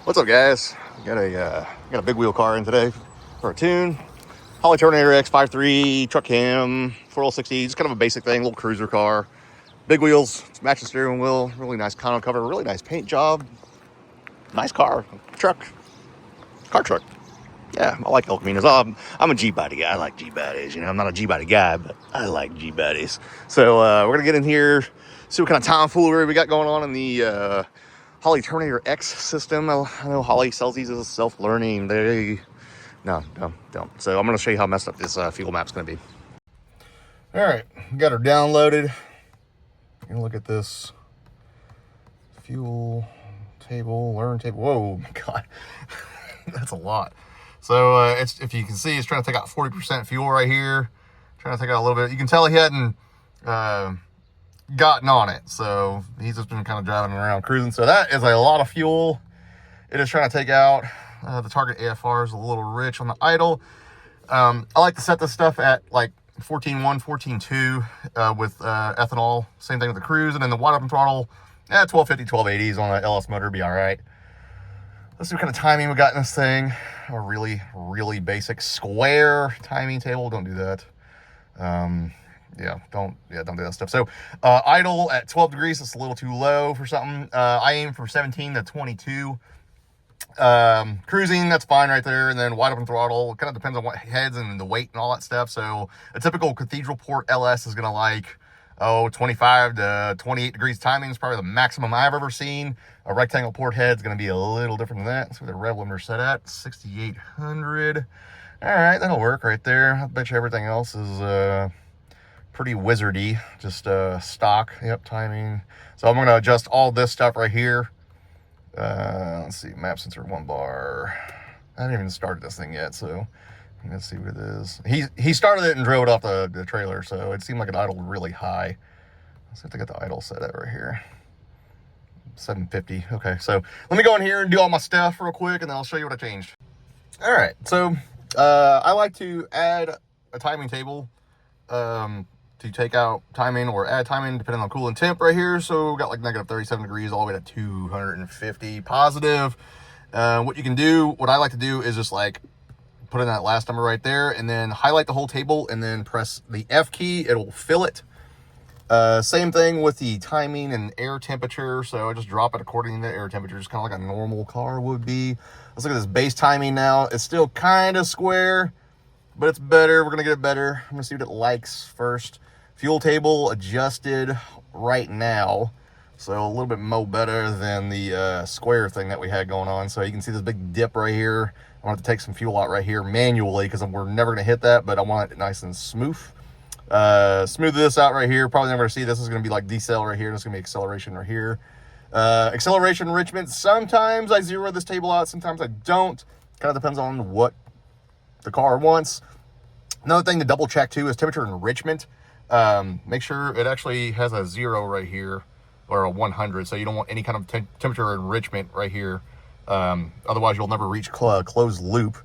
What's up, guys? Got a big wheel car in today for a tune. Holley Terminator X 5.3 truck cam 4L60. Just kind of a basic thing, little cruiser car. Big wheels, it's matching steering wheel, really nice tonneau cover, really nice paint job. Nice car, truck, car truck. Yeah, I like El Caminos. I'm a G-body guy. I like G-bodies. You know, I'm not a G-body guy, but I like G-bodies. So we're gonna get in here, see what kind of tomfoolery we got going on in the Holley Terminator X system. I know Holley sells these as self-learning. No, don't. So I'm going to show you how messed up this fuel map's going to be. All right, we got her downloaded. You're going to look at this fuel table, learn table. Whoa, my God, that's a lot. So it's, if you can see, it's trying to take out 40% fuel right here. Trying to take out a little bit. You can tell he hadn't gotten on it, so he's just been kind of driving around cruising. So that is a lot of fuel. It is trying to take out. The target AFR is a little rich on the idle. I like to set this stuff at like 14.1, 14.2 with ethanol. Same thing with the cruise, and then the wide open throttle, 1250, 1280s on the LS motor, be all right. Let's see what kind of timing we got in this thing. A really basic square timing table. Don't do that. Don't do that stuff. So idle at 12 degrees, it's a little too low for something. I aim for 17 to 22. Cruising, that's fine right there. And then wide open throttle, it kind of depends on what heads and the weight and all that stuff. So a typical cathedral port LS is going to like 25 to 28 degrees timing is probably the maximum I've ever seen. A rectangle port head is going to be a little different than that. That's where the rev limiter set at 6,800. All right, that'll work right there. I bet you everything else is pretty wizardy, just stock. Yep, timing. So I'm going to adjust all this stuff right here. Let's see, map sensor 1 bar. I haven't even started this thing yet, so let's see what it is. He started it and drove it off the trailer, so it seemed like it idled really high. Let's see if I got the idle set at right here. 750. Okay, so let me go in here and do all my stuff real quick, and then I'll show you what I changed. All right, so I like to add a timing table to take out timing or add timing depending on coolant temp right here. So we got like negative 37 degrees all the way to 250 positive. What I like to do is just like put in that last number right there and then highlight the whole table and then press the F key. It'll fill it. Same thing with the timing and air temperature. So I just drop it according to the air temperature, just kind of like a normal car would be. Let's look at this base timing now. It's still kind of square, but it's better. We're going to get it better. I'm going to see what it likes first. Fuel table adjusted right now. So a little bit more better than the square thing that we had going on. So you can see this big dip right here. I want to take some fuel out right here manually because we're never going to hit that, but I want it nice and smooth. Smooth this out right here. Probably never going to see this. Is going to be like decel right here. This is going to be acceleration right here. Acceleration enrichment. Sometimes I zero this table out. Sometimes I don't. Kind of depends on what the car wants. Another thing to double check too is temperature enrichment. Make sure it actually has a 0 right here or a 100. So you don't want any kind of temperature enrichment right here. Otherwise you'll never reach closed loop.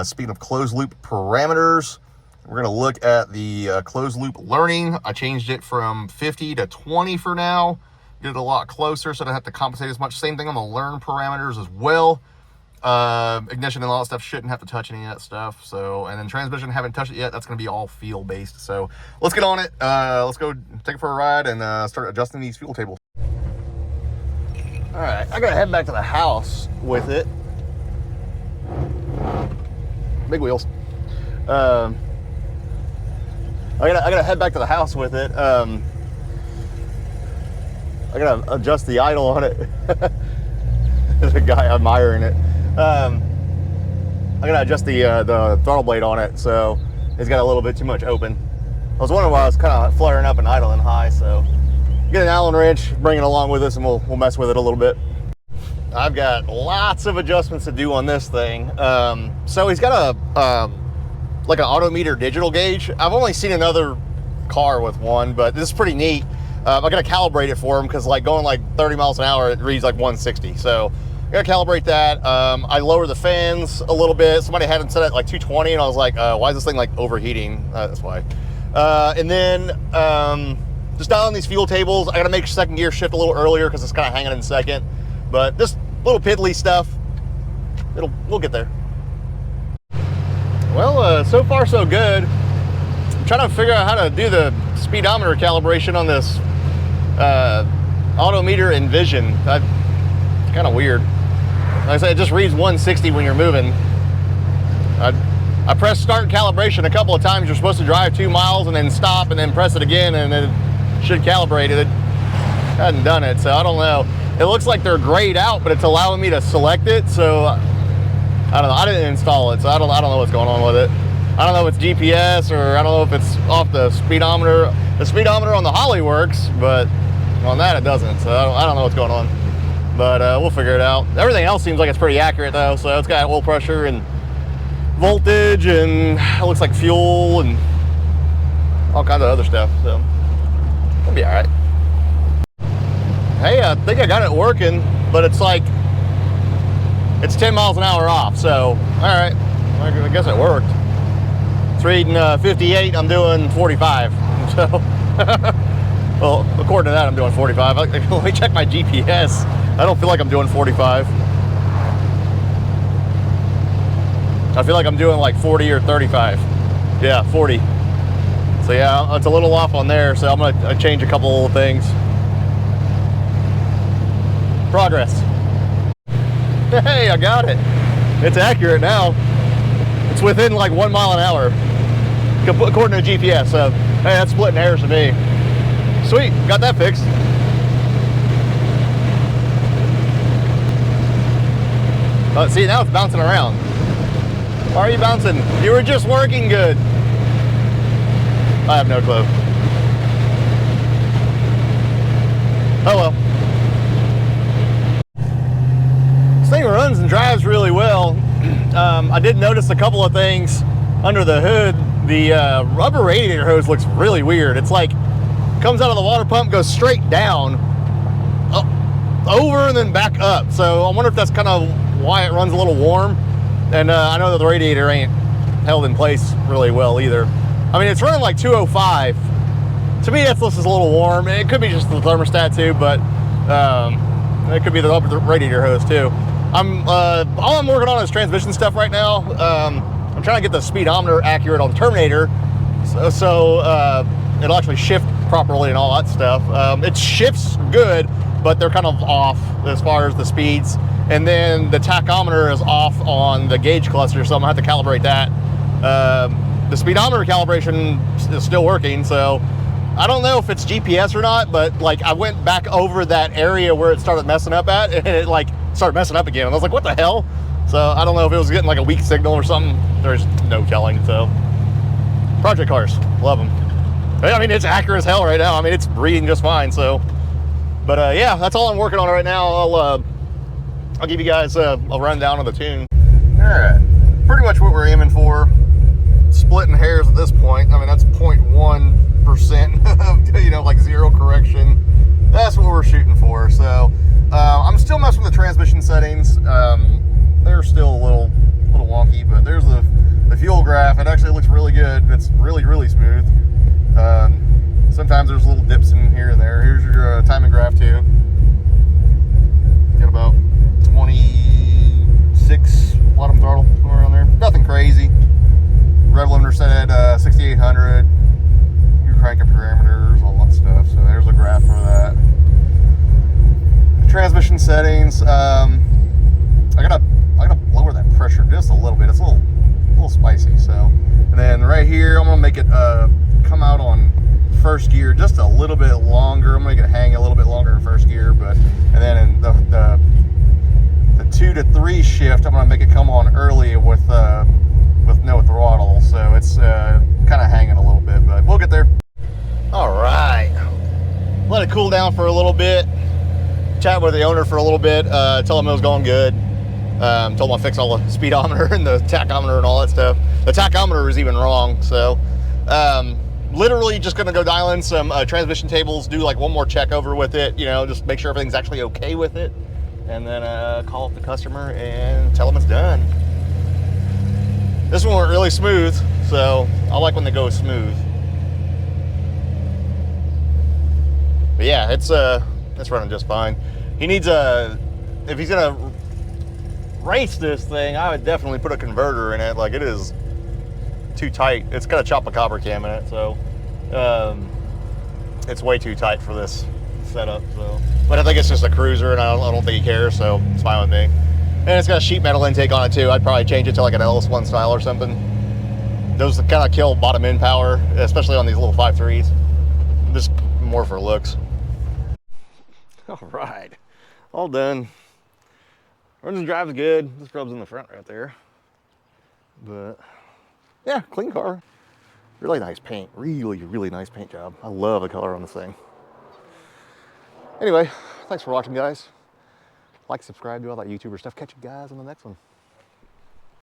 Speaking of closed loop parameters, we're going to look at the closed loop learning. I changed it from 50 to 20 for now. Get it a lot closer so I don't have to compensate as much. Same thing on the learn parameters as well. Ignition and all that stuff shouldn't have to touch any of that stuff. So, and then transmission, haven't touched it yet. That's going to be all feel based. So let's get on it. Let's go take it for a ride and start adjusting these fuel tables. All right, I gotta head back to the house with it. Big wheels. I gotta head back to the house with it. I gotta adjust the idle on it. There's a guy admiring it. I gotta adjust the throttle blade on it, so it's got a little bit too much open. I was wondering why I was kind of flaring up and idling high, so get an Allen wrench, bring it along with us, and we'll mess with it a little bit. I've got lots of adjustments to do on this thing. So he's got a like an autometer digital gauge. I've only seen another car with one, but this is pretty neat. I gotta calibrate it for him because like going like 30 miles an hour, it reads like 160. So I gotta calibrate that. I lower the fans a little bit. Somebody had it set at like 220 and I was like, why is this thing like overheating? That's why. And then just dialing these fuel tables. I gotta make second gear shift a little earlier because it's kind of hanging in second. But just little piddly stuff. we'll get there. Well, so far so good. I'm trying to figure out how to do the speedometer calibration on this Autometer Envision. It's kind of weird. Like I said, it just reads 160 when you're moving. I pressed start calibration a couple of times. You're supposed to drive 2 miles and then stop and then press it again, and it should calibrate it. It hadn't done it, so I don't know. It looks like they're grayed out, but it's allowing me to select it, so I don't know. I didn't install it, so I don't know what's going on with it. I don't know if it's GPS, or I don't know if it's off the speedometer. The speedometer on the Holley works, but on that it doesn't, so I don't know what's going on. But we'll figure it out. Everything else seems like it's pretty accurate though, so it's got oil pressure and voltage, and it looks like fuel and all kinds of other stuff, so it'll be all right. Hey, I think I got it working, but it's like, it's 10 miles an hour off, so all right, I guess it worked. It's reading 58, I'm doing 45, so well, according to that, I'm doing 45. Let me check my GPS. I don't feel like I'm doing 45. I feel like I'm doing like 40 or 35. Yeah, 40. So yeah, it's a little off on there, so I'm gonna change a couple of things. Progress. Hey, I got it. It's accurate now. It's within like 1 mile an hour, according to GPS, so hey, that's splitting hairs to me. Sweet, got that fixed. Oh, see, now it's bouncing around. Why are you bouncing? You were just working good. I have no clue. Oh well. This thing runs and drives really well. I did notice a couple of things under the hood. The rubber radiator hose looks really weird. It's like, comes out of the water pump, goes straight down, up, over, and then back up. So I wonder if that's kind of why it runs a little warm. And I know that the radiator ain't held in place really well either. I mean, it's running like 205. To me, this is a little warm. It could be just the thermostat too, but it could be the radiator hose too. All I'm working on is transmission stuff right now. I'm trying to get the speedometer accurate on the Terminator, so it'll actually shift properly and all that stuff. It shifts good, but they're kind of off as far as the speeds. And then the tachometer is off on the gauge cluster, so I'm gonna have to calibrate that. The speedometer calibration is still working, so I don't know if it's GPS or not, but like I went back over that area where it started messing up at, and it like started messing up again. And I was like, what the hell? So I don't know if it was getting like a weak signal or something. There's no telling. So project cars, love them. I mean, it's accurate as hell right now. I mean, it's reading just fine. So, but yeah, that's all I'm working on right now. I'll give you guys a rundown of the tune. All right, pretty much what we're aiming for. Splitting hairs at this point. I mean, that's 0.1%, you know, like zero correction. That's what we're shooting for. So I'm still messing with the transmission settings. They're still a little wonky, but there's the fuel graph. It actually looks really good. It's really, really smooth. Sometimes there's little dips in here and there. Here's your timing graph too. Got about 26 bottom throttle, somewhere around there. Nothing crazy. Rev limiter set at 6,800. Your cranking parameters, all that stuff. So there's a graph for that. The transmission settings. I gotta lower that pressure just a little bit. It's a little spicy. So, and then right here, I'm gonna make it come out on first gear just a little bit longer. I'm gonna make it hang a little bit longer in first gear, but and then in the 2 to 3 shift, I'm gonna make it come on early with no throttle. So it's kind of hanging a little bit, but we'll get there. All right, let it cool down for a little bit. Chat with the owner for a little bit. Tell him it was going good. Told him I fixed all the speedometer and the tachometer and all that stuff. The tachometer is even wrong. So literally just gonna go dial in some transmission tables, do like one more check over with it, you know, just make sure everything's actually okay with it, and then call up the customer and tell them it's done. This one went really smooth, so I like when they go smooth. But yeah, it's running just fine. He needs if he's gonna race this thing, I would definitely put a converter in it. Like, it is too tight. It's got a Chopacabra cam in it, so it's way too tight for this setup. So, but I think it's just a cruiser, and I don't think he cares, so it's fine with me. And it's got a sheet metal intake on it too. I'd probably change it to like an LS1 style or something. Those kind of kill bottom end power, especially on these little 5.3s. Just more for looks. All right, all done. Runs and drives good. This rubs in the front right there. But yeah, clean car. Really nice paint. Really nice paint job. I love the color on this thing. Anyway, thanks for watching, guys. Like, subscribe, do all that YouTuber stuff. Catch you guys on the next one.